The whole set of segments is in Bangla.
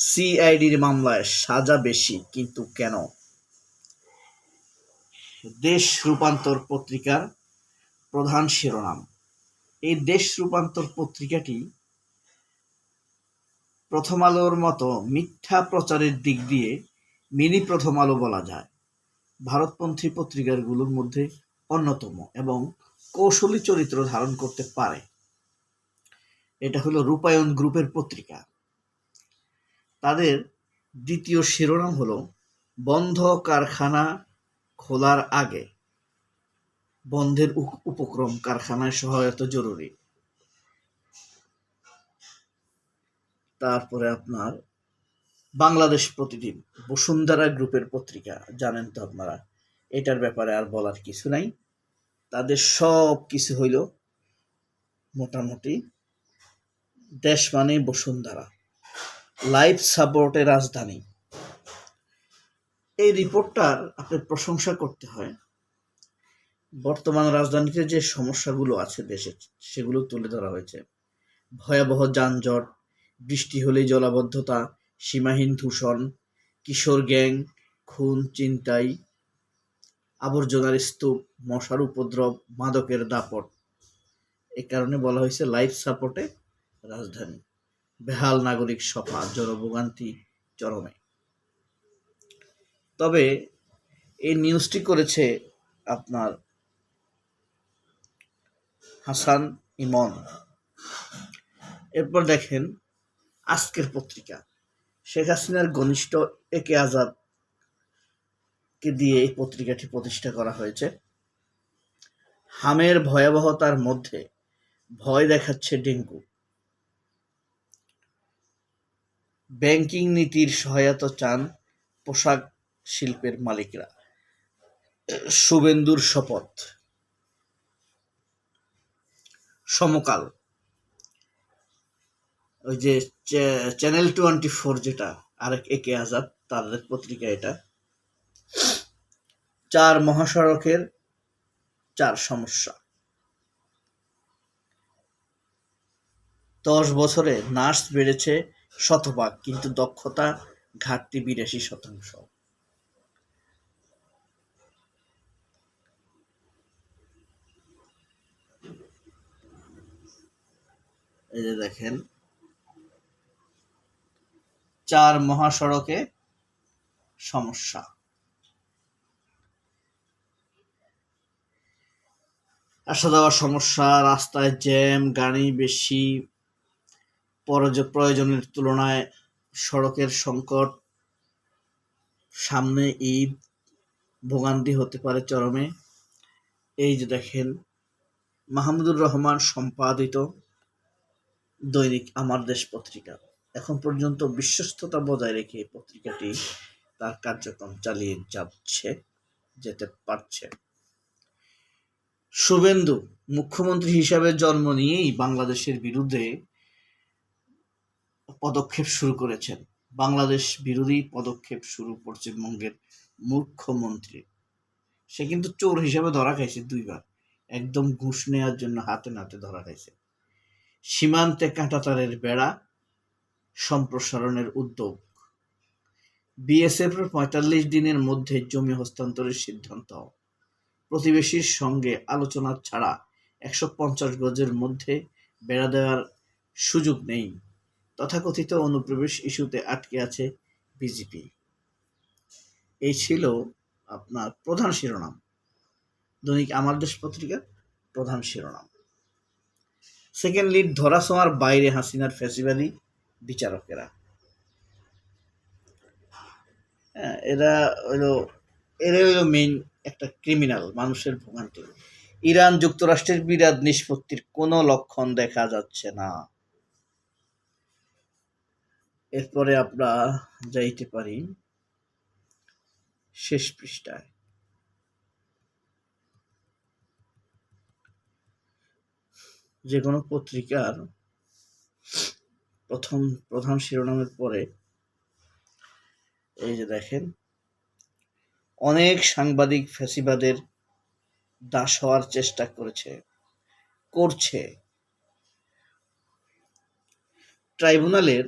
সিআইডির মামলায় সাজা বেশি, কিন্তু কেন? দেশ রূপান্তর পত্রিকার প্রধান শিরোনাম। এই দেশ রূপান্তর পত্রিকাটি প্রথম আলোর মতো মিথ্যা প্রচারের দিক দিয়ে মিনি প্রথম আলো বলা যায়। ভারতপন্থী পত্রিকাগুলোর মধ্যে অন্যতম এবং কৌশলী চরিত্র ধারণ করতে পারে। এটা হলো রূপায়ণ গ্রুপের পত্রিকা। তাদের দ্বিতীয় শিরোনাম হলো বন্ধ কারখানা খোলার আগে বন্ধের উপক্রম, কারখানায় সহায়তা জরুরি। তারপরে আপনার বাংলাদেশ প্রতিদিন, বসুন্ধরা গ্রুপের পত্রিকা, জানেন তো আপনারা, এটার ব্যাপারে আর বলার কিছু নাই। তাদের সব কিছু হইল মোটামুটি দেশ মানে বসুন্ধরা, লাইফ সাপোর্টের রাজধানী। এই রিপোর্টটার আপনার প্রশংসা করতে হয়। বর্তমান রাজধানীতে যে সমস্যাগুলো আছে দেশে, সেগুলো তুলে ধরা হয়েছে। ভয়াবহ যানজট, বৃষ্টি হলেই জলাবদ্ধতা, সীমাহীন দূষণ, কিশোর গ্যাং, খুন, ছিনতাই, আবর্জনার স্তূপ, মশার উপদ্রব, মাদকের দাপট। এ কারণে বলা হয়েছে লাইফ সাপোর্টে রাজধানী। বেহাল নাগরিক সভা, জনভোগান্তি চরমে। তবে এই নিউজটি করেছে আপনার হাসান ইমন। এরপর দেখেন আজকের পত্রিকা, শেখ হাসিনার ঘনিষ্ঠ একে আজাদকে দিয়ে এই পত্রিকাটি প্রতিষ্ঠা করা হয়েছে। হামের ভয়াবহতার মধ্যে ভয় দেখাচ্ছে ডেঙ্গু। ব্যাংকিং নীতির সহায়তা চান পোশাক শিল্পের মালিকরা। শুভেন্দুর শপথ। সমকাল, ওই যে চ্যানেল 24, যেটা আরেক একে আজাদ, তাদের পত্রিকা এটা। 4 মহাসড়কের 4 সমস্যা। 10 বছরে নার্স বেড়েছে শতভাগ, কিন্তু দক্ষতা ঘাটতি 82%। এই যে দেখেন 4 মহাসড়কে সমস্যা। আসা যাওয়ার সমস্যা, রাস্তায় জ্যাম, গাড়ি বেশি, প্রয়োজনের তুলনায় সড়কের সংকট, সামনে ঈদ, ভোগান্তি হতে পারে চরমে। এই যে দেখেন মাহমুদুর রহমান সম্পাদিত দৈনিক আমার দেশ পত্রিকা এখন পর্যন্ত বিশ্বস্ততা বজায় রেখে এই পত্রিকাটি তার কার্যক্রম চালিয়ে যেতে পারছে। শুভেন্দু মুখ্যমন্ত্রী হিসাবে জন্ম নিয়েই বাংলাদেশের বিরুদ্ধে পদক্ষেপ শুরু করেছেন। বাংলাদেশ বিরোধী পদক্ষেপ শুরু পশ্চিমবঙ্গের মুখ্যমন্ত্রী। সে কিন্তু চোর হিসাবে ধরা খাইছে 2 বার। একদম ঘুষ নেওয়ার জন্য হাতে নাতে ধরা খাইছে। সীমান্তে কাঁটাতারের বেড়া সম্প্রসারণের উদ্যোগ। বিএসএফের 45 দিনের মধ্যে জমি হস্তান্তরের সিদ্ধান্ত। প্রতিবেশীর সঙ্গে আলোচনা ছাড়া 150 গজের মধ্যে বেড়া দেওয়ার সুযোগ নেই। তথাকথিত অনুপ্রবেশ ইস্যুতে আটকে আছে বিজেপি। এই ছিল আপনার প্রধান শিরোনাম, দৈনিক আমার দেশ পত্রিকার প্রধান শিরোনাম। সেকেন্ড লিড, ধরাছোঁয়ার বাইরে হাসিনার ফ্যাসিবাদী বিচারকেরা। এরা হইল মেইন একটা ক্রিমিনাল, মানুষের ভোগান্তি। ইরান যুক্তরাষ্ট্রের বিরাট নিষ্পত্তির কোনো লক্ষণ দেখা যাচ্ছে না। এরপরে আমরা যাইতে পারি শেষ পৃষ্ঠায়। যে কোনো পত্রিকার প্রধান শিরোনামের পরে এই যে দেখেন অনেক সাংবাদিক ফ্যাসিবাদের দাস হওয়ার চেষ্টা করছে। ট্রাইব্যুনালের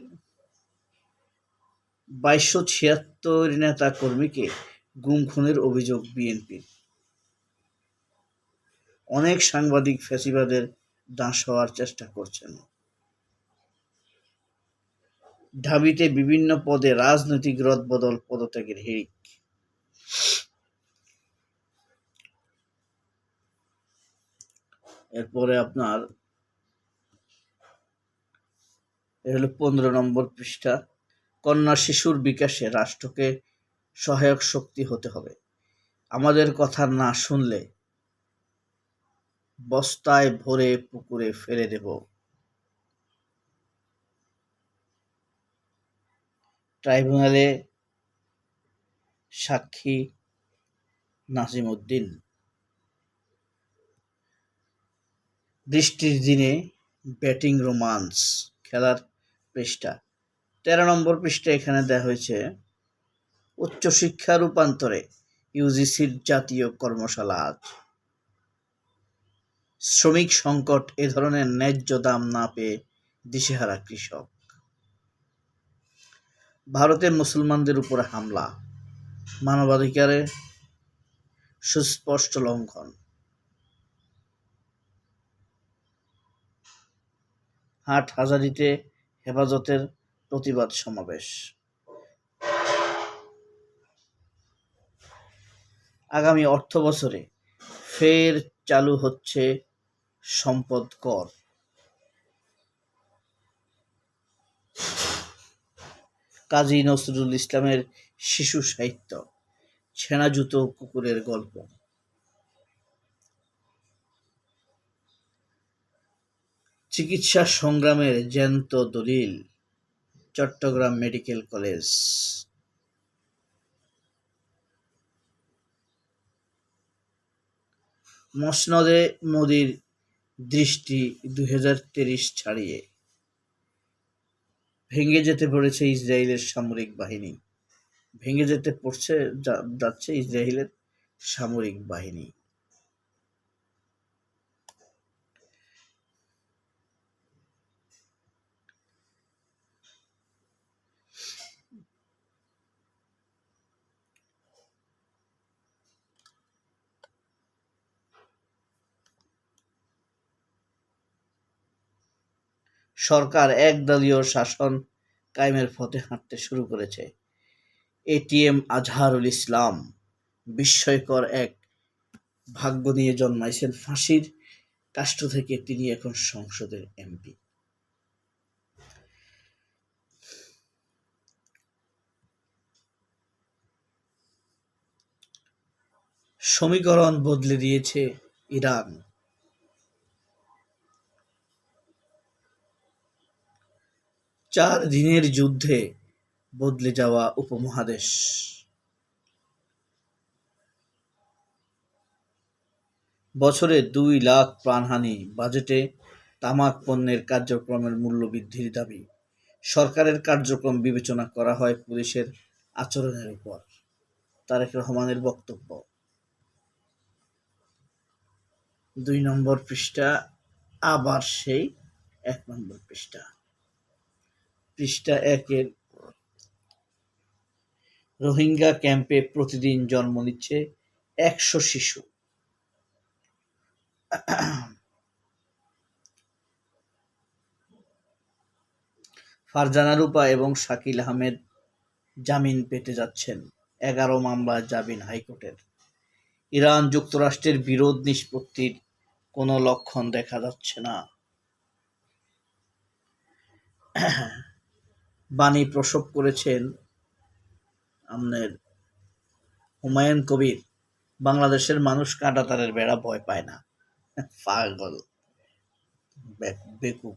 2276 নেতা কর্মীকে গুম খুনের অভিযোগ বিএনপির। অনেক সাংবাদিক ফ্যাসিবাদের দাস হওয়ার চেষ্টা করছেন। ঢাবিতে বিভিন্ন পদে রাজনৈতিক রদবদল, পদত্যাগের হিড়িক। এরপরে আপনার হলো 15 নম্বর পৃষ্ঠা। কন্যা শিশুর বিকাশে রাষ্ট্রকে সহায়ক শক্তি হতে হবে। আমাদের কথা না শুনলে বস্তায় ভরে পুকুরে ফেলে দেব। ট্রাইব্যুনালে সাক্ষী নাজিম উদ্দিন। বৃষ্টির দিনে ব্যাটিং রোমান্স, খেলার পৃষ্ঠা। 13 নম্বর পৃষ্ঠা এখানে দেওয়া হয়েছে উচ্চশিক্ষা রূপান্তরে ইউজিসির জাতীয় কর্মশালা আজ। শ্রমিক সংকট, এ ধরনের ন্যায্য দাম না পেয়ে দিশেহারা কৃষক। ভারতে মুসলমানদের উপর হামলা, মানবাধিকারের সুস্পষ্ট লঙ্ঘন। হাটহাজারীতে হেফাজতের প্রতিবাদ সমাবেশ। আগামী অর্থবছরে ফের চালু হচ্ছে সম্পদ কর। কাজী নজরুল ইসলামের শিশু সাহিত্য, ছেঁড়া জুতো কুকুরের গল্প। চিকিৎসা সংগ্রামের জ্যান্ত দলিল, চট্টগ্রাম মেডিকেল কলেজ। মসনদে মোদির দৃষ্টি 2023 ছাড়িয়ে। ভেঙে যেতে পড়েছে ইসরায়েলের সামরিক বাহিনী। ভেঙে যেতে যাচ্ছে ইসরায়েলের সামরিক বাহিনী। সরকার একদলীয় শাসন কায়েমের পথে হাঁটতে শুরু করেছে। এটিএম আজহারুল ইসলাম বিস্ময়কর এক ভাগ্য নিয়ে জন্মাইছেন। ফাঁসির কাষ্ঠ থেকে তিনি এখন সংসদের এমপি। সমীকরণ বদলে দিয়েছে ইরান। 4 দিনের যুদ্ধে বদলে যাওয়া উপমহাদেশ। বছরে 2 লাখ প্রাণহানি, বাজেটে তামাক পণ্যের কার্যক্রমের মূল্য বৃদ্ধির দাবি। সরকারের কার্যক্রম বিবেচনা করা হয় পুলিশের আচরণের উপর। তারেক রহমানের বক্তব্য। 2 নম্বর পৃষ্ঠা, আবার সেই 1 নম্বর পৃষ্ঠা। পৃষ্ঠা 1-এর রোহিঙ্গা ক্যাম্পে প্রতিদিন জন্ম নিচ্ছে 100 শিশু। ফারজানা রূপা এবং শাকিল আহমেদ জামিন পেতে যাচ্ছেন। 11 মামলায় জামিন হাইকোর্টের। ইরান যুক্তরাষ্ট্রের বিরোধ নিষ্পত্তির কোনো লক্ষণ দেখা যাচ্ছে না। বাণী প্রসব করেছেন আমাদের হুমায়ুন কবির। বাংলাদেশের মানুষ কাঁটাতারের বেড়া ভয় পায় না। পাগল, বেকুব।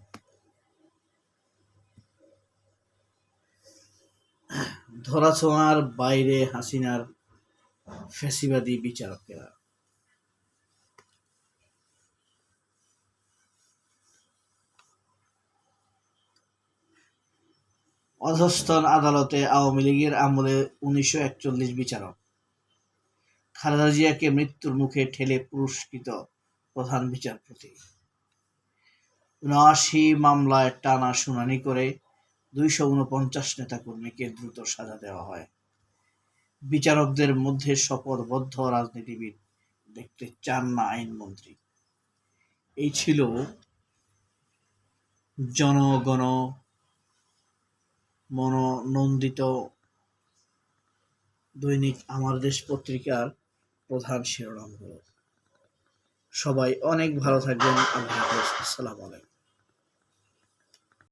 ধরাছোঁয়ার বাইরে হাসিনার ফ্যাসিবাদী বিচারকেরা। অধস্তন আদালতে আওয়ামী লীগের আমলে 1941 বিচারক। খালেদা জিয়াকে মৃত্যুর মুখে ঠেলে পুরস্কৃত প্রধান বিচারপতি। 79 মামলায় টানা শুনানি করে 249 নেতাকর্মীকে দ্রুত সাজা দেওয়া হয়। বিচারকদের মধ্যে শপথবদ্ধ রাজনীতিবিদ দেখতে চান না আইনমন্ত্রী। এই ছিল জনগণ মনোনন্দিত দৈনিক আমার দেশ পত্রিকার প্রধান শিরোনামগুলো। সবাই অনেক ভালো থাকবেন। আল্লাহ হাফেজ। আসসালামু আলাইকুম।